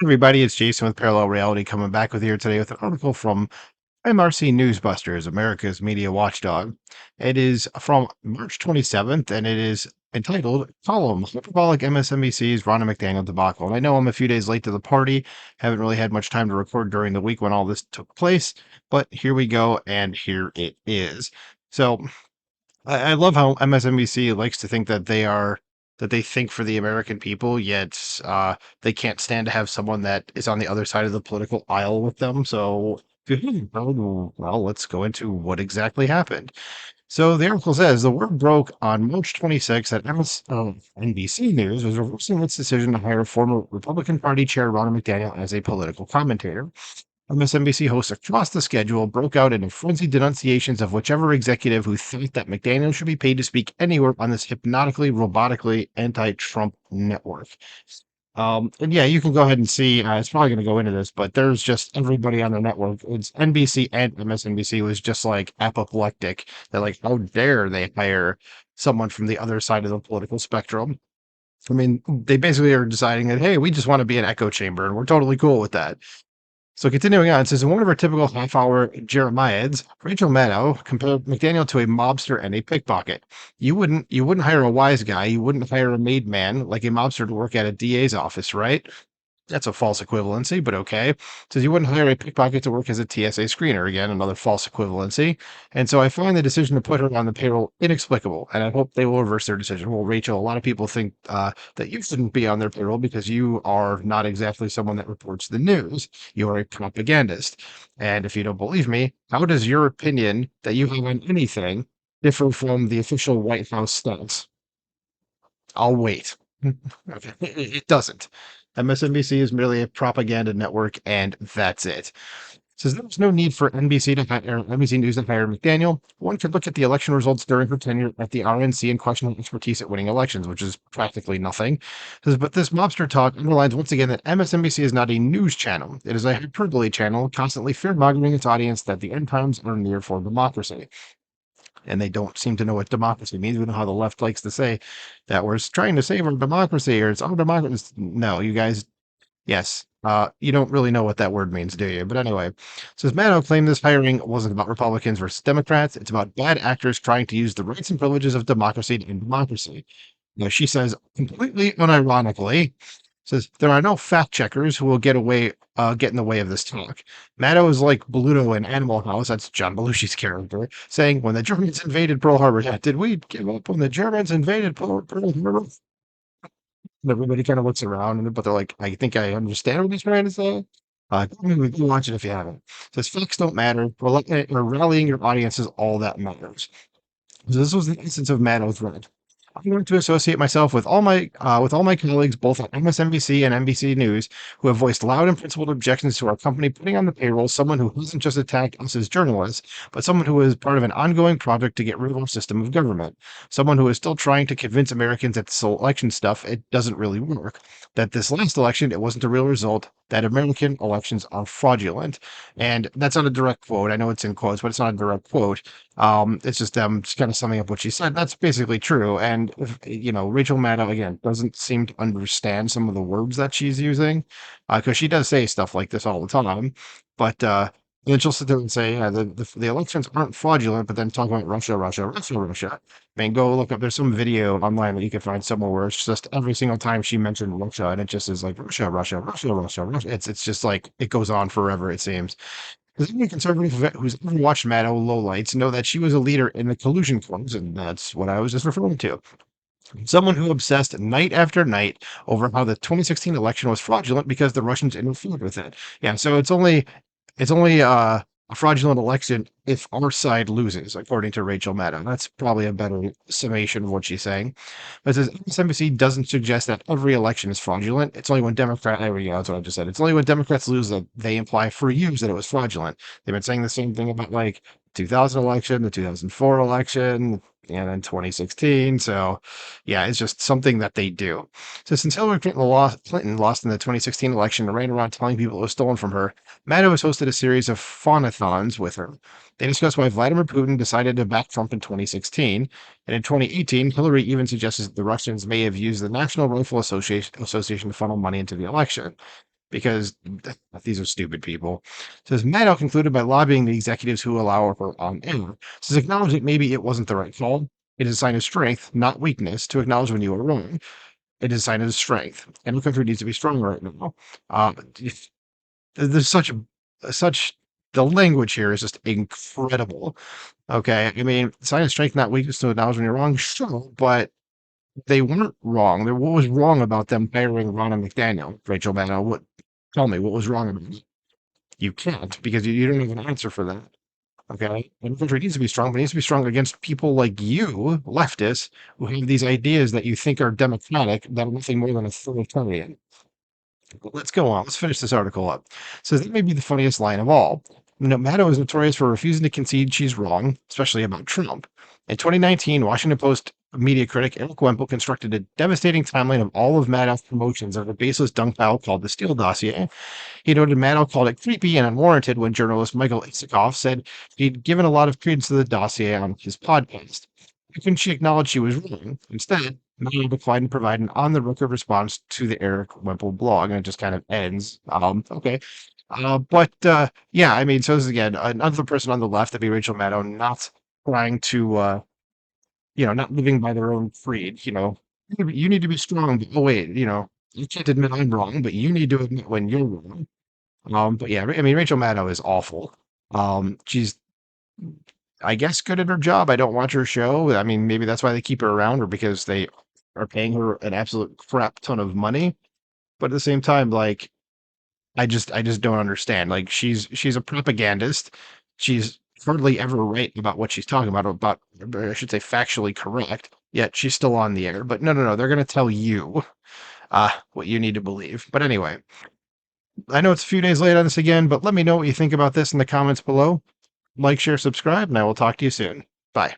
Everybody, it's Jason with Parallel Reality coming back with you here today with an article from MRC Newsbusters, America's media watchdog. It is from March 27th and it is entitled Column Hyperbolic MSNBC's Ronna McDaniel debacle. And I know I'm a few days late to the party, haven't really had much time to record during the week when all this took place, but here we go, and here it is. So I love how MSNBC likes to think that they think for the American people, yet they can't stand to have someone that is on the other side of the political aisle with them. So, well, let's go into what exactly happened. So the article says the word broke on March 26th that NBC News was reversing its decision to hire former Republican Party Chair Ronna McDaniel as a political commentator. MSNBC hosts across the schedule broke out into frenzied denunciations of whichever executive who thought that McDaniel should be paid to speak anywhere on this hypnotically, robotically anti-Trump network. And yeah, you can go ahead and see. It's probably going to go into this, but there's just everybody on the network. It's NBC and MSNBC was just like apoplectic. They're like, how dare they hire someone from the other side of the political spectrum? I mean, they basically are deciding that, hey, we just want to be an echo chamber, and we're totally cool with that. So continuing on, it says in one of her typical half-hour Jeremiads, Rachel Maddow compared McDaniel to a mobster and a pickpocket. You wouldn't hire a wise guy, you wouldn't hire a made man like a mobster to work at a DA's office, right? That's a false equivalency, but okay. Says you wouldn't hire a pickpocket to work as a TSA screener. Again, another false equivalency. And so I find the decision to put her on the payroll inexplicable, and I hope they will reverse their decision. Well, Rachel, a lot of people think that you shouldn't be on their payroll because you are not exactly someone that reports the news. You are a propagandist. And if you don't believe me, how does your opinion that you have on anything differ from the official White House stance? I'll wait. Okay. It doesn't. MSNBC is merely a propaganda network, and that's it. Says there's no need for NBC to hire NBC News to hire McDaniel. One could look at the election results during her tenure at the RNC and question her expertise at winning elections, which is practically nothing. Says, but this mobster talk underlines once again that MSNBC is not a news channel. It is a hyperbole channel, constantly fear-mongering its audience that the end times are near for democracy, and they don't seem to know what democracy means. We know how the left likes to say that we're trying to save our democracy or it's our democracy. No, you guys, yes, you don't really know what that word means, do you? But anyway, says Maddow claimed this hiring wasn't about Republicans versus Democrats. It's about bad actors trying to use the rights and privileges of democracy to end democracy. Now, she says, completely unironically, says there are no fact checkers who will get in the way of this talk. Maddow is like Bluto in Animal House, that's John Belushi's character, saying, when the Germans invaded Pearl Harbor, yeah, did we give up when the Germans invaded Pearl Harbor? And everybody kind of looks around, but they're like, I think I understand what he's trying to say. Go watch it if you haven't. Says facts don't matter. Rallying your audience is all that matters. So this was the essence of Maddow's rant. I'm going to associate myself with all my colleagues, both at MSNBC and NBC News, who have voiced loud and principled objections to our company putting on the payroll someone who hasn't just attacked us as journalists, but someone who is part of an ongoing project to get rid of our system of government. Someone who is still trying to convince Americans that this election stuff it doesn't really work. That this last election it wasn't a real result. That American elections are fraudulent, and that's not a direct quote. I know it's in quotes, but it's not a direct quote. It's just kind of summing up what she said. That's basically true. And if, Rachel Maddow again doesn't seem to understand some of the words that she's using, because she does say stuff like this all the time. But then she'll sit there and say, yeah, the elections aren't fraudulent, but then talk about Russia, Russia, Russia, Russia. I mean, go look up. There's some video online that you can find somewhere where it's just every single time she mentioned Russia, and it just is like Russia, Russia, Russia, Russia, Russia. It's just like it goes on forever. It seems. Does any conservative who's ever watched Maddow lowlights know that she was a leader in the collusion clubs, and that's what I was just referring to. Someone who obsessed night after night over how the 2016 election was fraudulent because the Russians interfered with it. Yeah, so it's only a fraudulent election if our side loses, according to Rachel Maddow. That's probably a better summation of what she's saying. But it says MSNBC doesn't suggest that every election is fraudulent. It's only when that's what I just said. It's only when Democrats lose that they imply for years that it was fraudulent. They've been saying the same thing about like 2000 election, the 2004 election, and then 2016. So, yeah, it's just something that they do. So, since Clinton lost in the 2016 election and ran around telling people it was stolen from her, Maddow has hosted a series of phone-a-thons with her. They discuss why Vladimir Putin decided to back Trump in 2016, and in 2018, Hillary even suggested that the Russians may have used the National Rifle Association to funnel money into the election. because these are stupid people. It says Maddow concluded by lobbying the executives who allow her on air. Says acknowledge that maybe it wasn't the right call. It is a sign of strength, not weakness, to acknowledge when you are wrong. It is a sign of strength, and the country needs to be strong right now. If, there's such the language here is just incredible. Okay, I mean, sign of strength, not weakness, to acknowledge when you're wrong. Sure, but they weren't wrong. What was wrong about them hiring Ronna McDaniel, Rachel Maddow? What? Tell me what was wrong about it. You can't because you don't have an answer for that. Okay, and the country needs to be strong, but it needs to be strong against people like you, leftists, who have these ideas that you think are democratic that are nothing more than authoritarian. Let's go on. Let's finish this article up. It says that may be the funniest line of all. Maddow is notorious for refusing to concede she's wrong, especially about Trump. In 2019, Washington Post media critic Eric Wemple constructed a devastating timeline of all of Maddow's promotions of a baseless dunk pile called the Steele dossier. He noted Maddow called it creepy and unwarranted when journalist Michael Isikoff said he'd given a lot of credence to the dossier on his podcast. Why couldn't she acknowledge she was wrong? Instead, Maddow declined to provide an on-the-record response to the Eric Wemple blog, and it just kind of ends. Okay. Yeah, I mean, so this is again another person on the left, that'd be Rachel Maddow, not trying to, not living by their own creed. You need to be strong. But, oh wait, you can't admit I'm wrong, but you need to admit when you're wrong. But yeah, I mean, Rachel Maddow is awful. She's, I guess, good at her job. I don't watch her show. I mean, maybe that's why they keep her around, or because they are paying her an absolute crap ton of money. But at the same time, like, I just don't understand. Like, she's a propagandist. She's hardly ever right about what she's talking about, I should say, factually correct. Yet she's still on the air. But no, they're going to tell you what you need to believe. But anyway, I know it's a few days late on this again, but let me know what you think about this in the comments below. Like, share, subscribe, and I will talk to you soon. Bye.